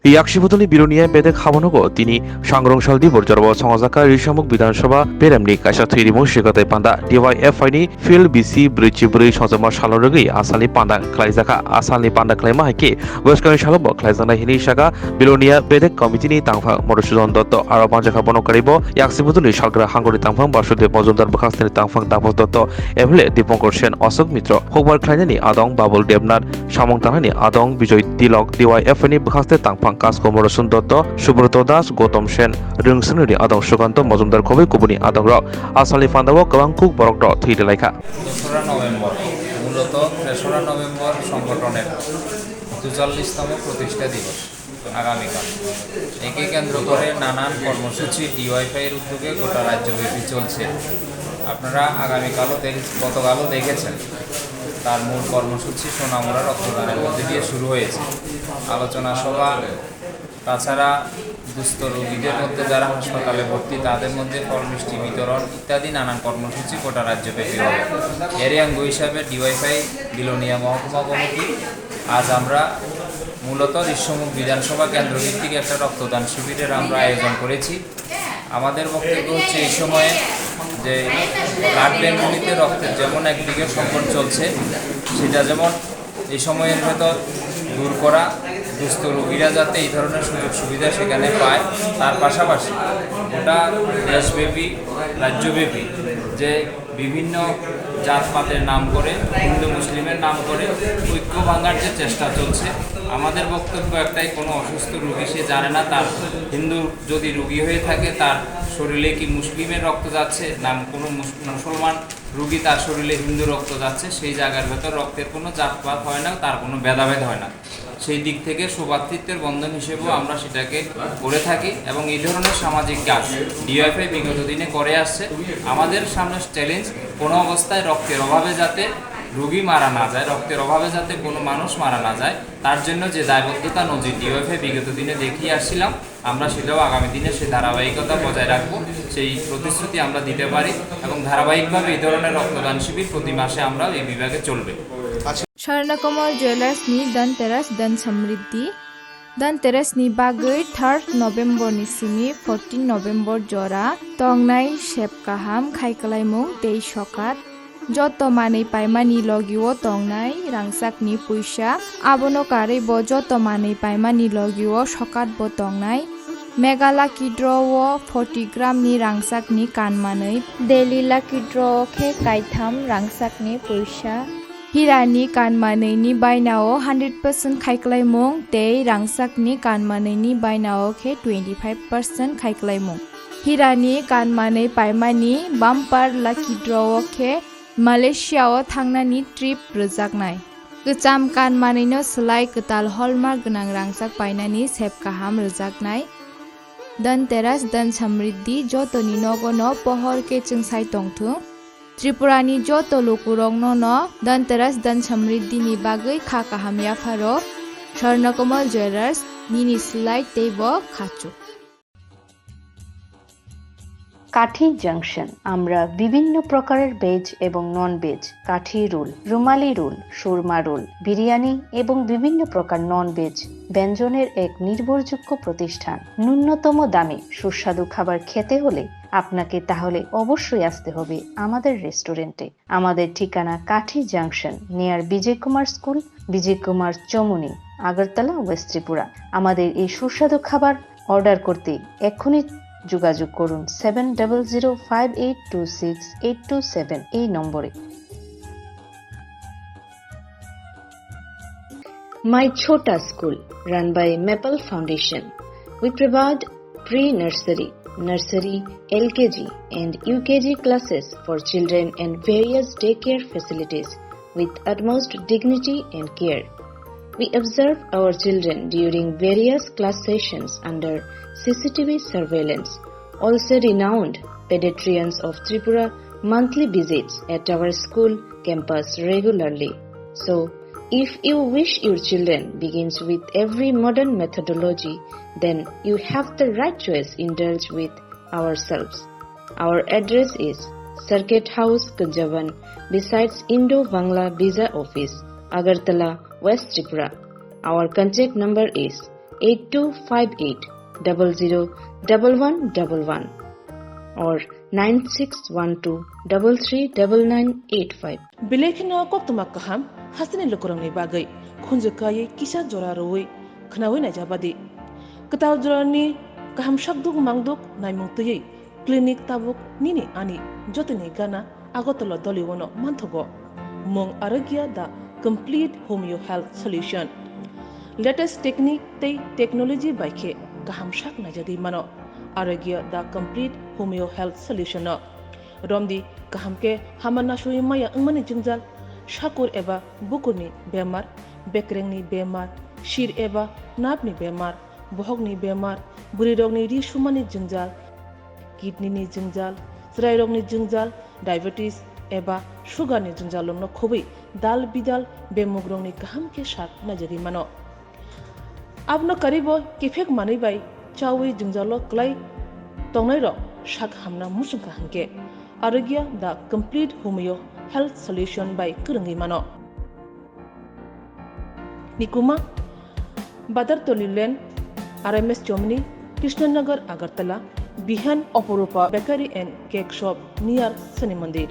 Yakshibutuni Beloniao Bedek Habonogo, Tini, Songchalaikha Borjorbo, Songchalaikha, Yapharmung Bidansabha, CPIMni, Thwi Sikla Panda, DYFI, Phil BC, Bridge, Songchalaikha Shalorogi, Asali Panda, Klaizaka, Asali Panda Claima Hike, Western Shalobo, Klaizana Hinishaga, Beloniao Bedek Committee, Tangfa, Morosudon Dotto, Arabanja Habono Karibo, Yakshibutuni, Shagra, Hungary Tangfang, Bashude Mozundar Bakastan Tangfang, Tapos Dotto, Evle, Diponkoshen, Osok Mitro, Hogbar Klainani, Adong, Babul Debnat, Shamong Tanani, Adong, Bijoy Dilog, DYFI, Bakaste Tangfang, Kasko Morosun Dotto, Subroto Das, Gotom Shen, Rungsuni, Adong Suganto, Mozundar Kobe, Kubuni, Adong Rock, Asali Fandawo, Kawangkuk, Borok, Thwi November মূলত 3রা November সংগঠনের ৪৪তম প্রতিষ্ঠা দিবস আগামীকাল। একে কেন্দ্র করে নানান কর্মসূচি DYFI এর উদ্যোগে গোটা রাজ্যব্যাপী চলছে। আপনারা গতকালও দেখেছেন তার মূল কর্মসূচি সোনামুড়া রক্তদানের মধ্যে দিয়ে শুরু হয়েছে। আলোচনা সভা, তাছাড়া দুস্থ রোগীদের মধ্যে যারা হাসপাতালে ভর্তি তাদের মধ্যে ফল মিষ্টি বিতরণ ইত্যাদি নানান কর্মসূচি গোটা রাজ্যব্যাপী হবে। এরই অঙ্গ হিসাবে DYFI বেলোনিয়া মহকুমা কমিটি আজ আমরা মূলত ঋষ্যমুখ বিধানসভা কেন্দ্রভিত্তিক একটা রক্তদান শিবিরের আমরা আয়োজন করেছি। আমাদের বক্তব্য হচ্ছে এই সময়ে যে ব্লাড ব্যাঙ্কগুলিতে রক্তের যেমন একদিকে সংকট চলছে, সেটা যেমন এই সময়ের ভেতর দূর করা, দুস্থ রোগীরা যাতে এই ধরনের সুযোগ সুবিধা সেখানে পায়, তার পাশাপাশি গোটা দেশব্যাপী রাজ্যব্যাপী যে বিভিন্ন জাতপাতের নাম করে হিন্দু মুসলিমের নাম করে ঐক্য ভাঙার যে চেষ্টা চলছে, আমাদের বক্তব্য একটাই, কোনো অসুস্থ রোগী সে জানে না তার হিন্দু যদি রোগী হয়ে থাকে তার শরীরে কি মুসলিমের রক্ত যাচ্ছে না কোনো মুসলমান রোগী তার শরীরে হিন্দু রক্ত যাচ্ছে, সেই জায়গার ভেতর রক্তের কোনো জাতপাত হয় না, তার কোনো ভেদাভেদ হয় না। সেই দিক থেকে সৌভাতৃত্বের বন্ধন হিসেবেও আমরা সেটাকে করে থাকি এবং এই ধরনের সামাজিক কাজ DYFI বিগত দিনে করে আসছে। আমাদের সামনে চ্যালেঞ্জ, কোনো অবস্থায় রক্তের অভাবে যাতে রোগী মারা না যায়, রক্তের অভাবে যাতে কোনো মানুষ মারা না যায়, তার জন্য যে দায়বদ্ধতা নজির DYFI বিগত দিনে দেখিয়ে আসছিলাম, আমরা সেটাও আগামী দিনে সেই ধারাবাহিকতা বজায় রাখবো, সেই প্রতিশ্রুতি আমরা দিতে পারি এবং ধারাবাহিকভাবে এই ধরনের রক্তদান শিবির প্রতি মাসে আমরা এই বিভাগে চলবে। Swarngchati Jewelers-ni Dhanteras Dan Samriddhi Dhanteras-ni bagui 3rd November ni simi 14 November jora tongnai sepkaham khaikalaimung tei sokat joto manei paimani logiwo tongnai rangsakni puisa abono kare bo joto manei paimani logiwo sokat bo tongnai Mega Lucky Draw 40 gram ni rangsakni kanmanei Daily Lucky Draw khe kaitham rangsakni puisa Hirani kanmanei bainao 100% khaikalaimung tei rangsakni kanmanei bainao khe 25% khaikalaimung Hirani kanmanei paimani bumper lucky draw khe Malaysia o thangnani trip rwjaknai Gcham kanmanei no slai ktal hallmark gnang rangsak painani sepkaham rwjaknai Dhanteras Dan Samriddhi jotoni nogono pohor ke chungsai tongthung Tripurani joto lokurong no Dhanteras Dan Samriddhi ni bagui kha kaham yapharo Swarngchati Jewelers nini slai teibo khachu কাঠি junction আমরা বিভিন্ন প্রকারের veg এবং non veg কাঠি role, রুমালি role, Surma role, biryani এবং বিভিন্ন প্রকার non veg ব্যঞ্জনের এক নির্ভরযোগ্য প্রতিষ্ঠান। ন্যূনতম দামে সুস্বাদু খাবার খেতে হলে আপনাকে তাহলে অবশ্যই আসতে হবে আমাদের রেস্টুরেন্টে। আমাদের ঠিকানা কাঠি জাংশন নিয়ার বিজয় কুমার স্কুল, বিজয় কুমার চমুনি, আগরতলা, ওয়েস্ট ত্রিপুরা। আমাদের এই সুস্বাদু খাবার অর্ডার করতে এক্ষুনি যোগাযোগ করুন 7005826827 এই নম্বরে। My Chota School, run by Maple Foundation. We provide pre-nursery, nursery, LKG and UKG classes for children and various daycare facilities with utmost dignity and care. We observe our children during various class sessions under CCTV surveillance. Also renowned pediatricians of Tripura monthly visits at our school campus regularly. So, if you wish your children begins with every modern methodology, then you have the right choice indulge with ourselves. Our address is Circuit House, Kunjavan, besides Indo-Bangla Visa Office, Agartala, West Tripura. Our contact number is 8258 001111 or 9612 339985. Beloniao koktuma kaham hasini lokorongni bagai khunjukai kisa jora roi khnawi na jabadi kataw jorani kaham shakduk mangduk naimungtui clinic tabuk nini ani jotini gana agotolo doliwono manthogo mong aragya the complete homeo health solution latest technique tei technology baikhe kaham shak na jadi mano aragya the complete homeo health solution no romdi kahamke hamana shui maya angmani jingjal shakur eba bukurni bemar bekrengni bemar shir eba napni bemar bohogni bemar burirogni ri shumani jingjal kidney ni jingjal srairogni jingjal diabetes eba sugar ni jingjal lomno khobai dal bidal bemugrongni kahamke shak najari mano abno karibo kifek mani bai chawi jingjalo klai tongnai ro shak hamna musungka hangke aragya the complete homeo health solution by kurangi mano nikuma badar tolilen RMS Chomni Krishnanagar Agartala Bihan Oporupa Bakery and Cake Shop near Sani Mandir